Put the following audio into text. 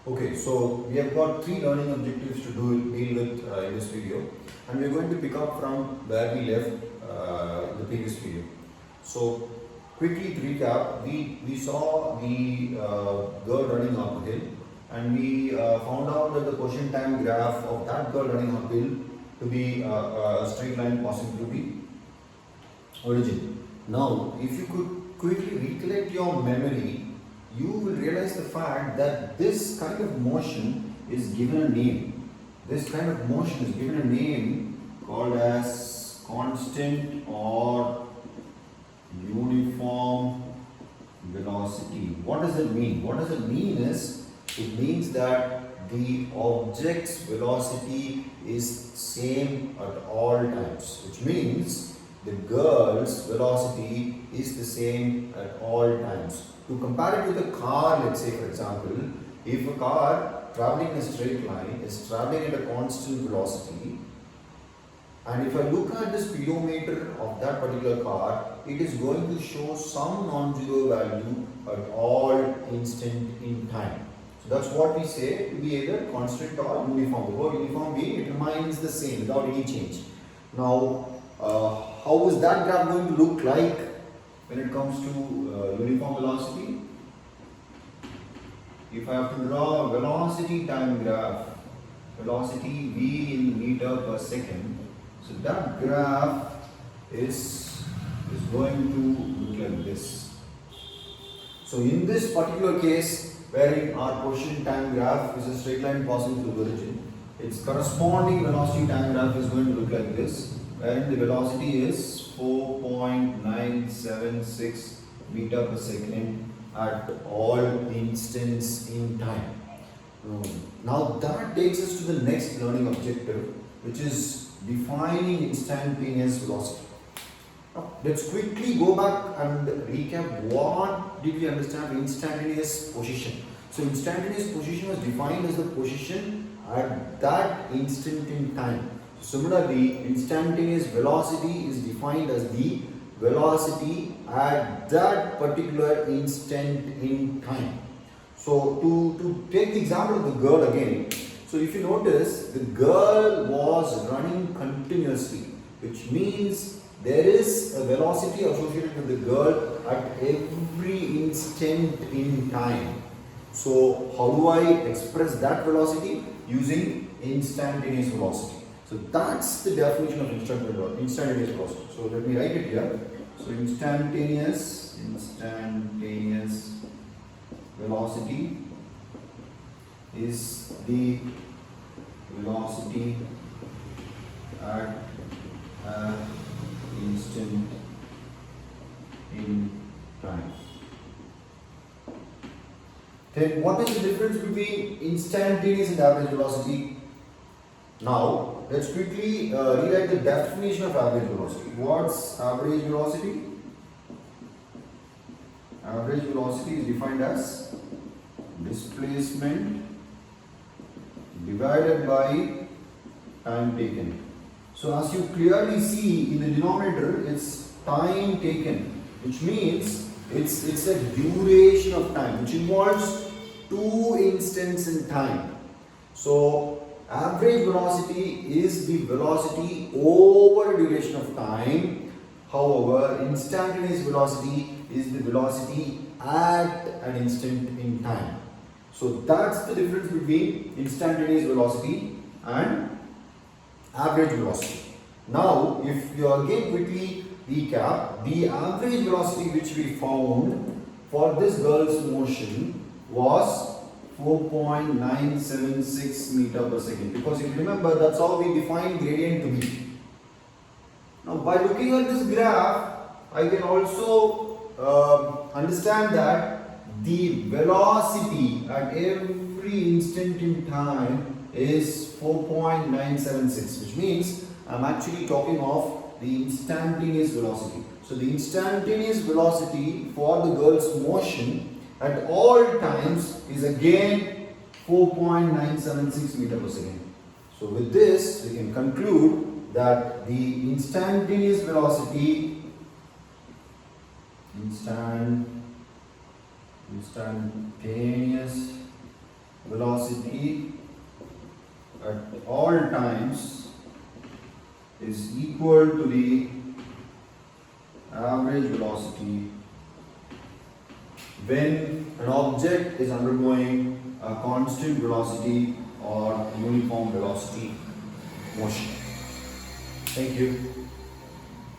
Okay, so we have got three learning objectives to deal with in this video, and we are going to pick up from where we left in the previous video. So, quickly to recap, we saw the girl running uphill, and we found out that the quotient time graph of that girl running uphill to be a straight line passing through the origin. Now, if you could quickly recollect your memory, you will realize the fact that this kind of motion is given a name. This kind of motion is given a name called as constant or uniform velocity. What does it mean? What does it mean is, it means that the object's velocity is same at all times, which means the girl's velocity is the same at all times. To compare it with a car, let's say for example, if a car traveling in a straight line is traveling at a constant velocity, and if I look at the speedometer of that particular car, it is going to show some non-zero value at all instant in time. So that's what we say to be either constant or uniform. The word uniform being it remains the same without any change. Now, how is that graph going to look like when it comes to uniform velocity? If I have to draw a velocity time graph, velocity v in meter per second, so that graph is going to look like this. So in this particular case, wherein our quotient time graph is a straight line passing through the origin, its corresponding velocity time graph is going to look like this, wherein the velocity is 4.976 meter per second at all instants in time. Now that takes us to the next learning objective, which is defining instantaneous velocity. Now, let's quickly go back and recap what did we understand instantaneous position. So instantaneous position was defined as the position at that instant in time. Similarly, instantaneous velocity is defined as the velocity at that particular instant in time. So to take the example of the girl again, so if you notice, the girl was running continuously, which means there is a velocity associated with the girl at every instant in time. So how do I express that velocity? Using instantaneous velocity. So that's the definition of instantaneous velocity. So let me write it here. So instantaneous velocity is the velocity at an instant in time. Then what is the difference between instantaneous and average velocity? Now, let's quickly rewrite the definition of average velocity. What's average velocity? Average velocity is defined as displacement divided by time taken. So, as you clearly see in the denominator, it's time taken, which means it's a duration of time, which involves 2 instants in time. So, average velocity is the velocity over a duration of time. However, instantaneous velocity is the velocity at an instant in time. So that's the difference between instantaneous velocity and average velocity. Now, if you again quickly recap, the average velocity which we found for this girl's motion was 4.976 meter per second, because if you remember, that's how we define gradient to be. Now, by looking at this graph, I can also understand that the velocity at every instant in time is 4.976, which means I'm actually talking of the instantaneous velocity. So the instantaneous velocity for the girl's motion at all times is again 4.976 meter per second. So with this, we can conclude that the instantaneous velocity instantaneous velocity times is equal to the average velocity when an object is undergoing a constant velocity or uniform velocity motion. Thank you.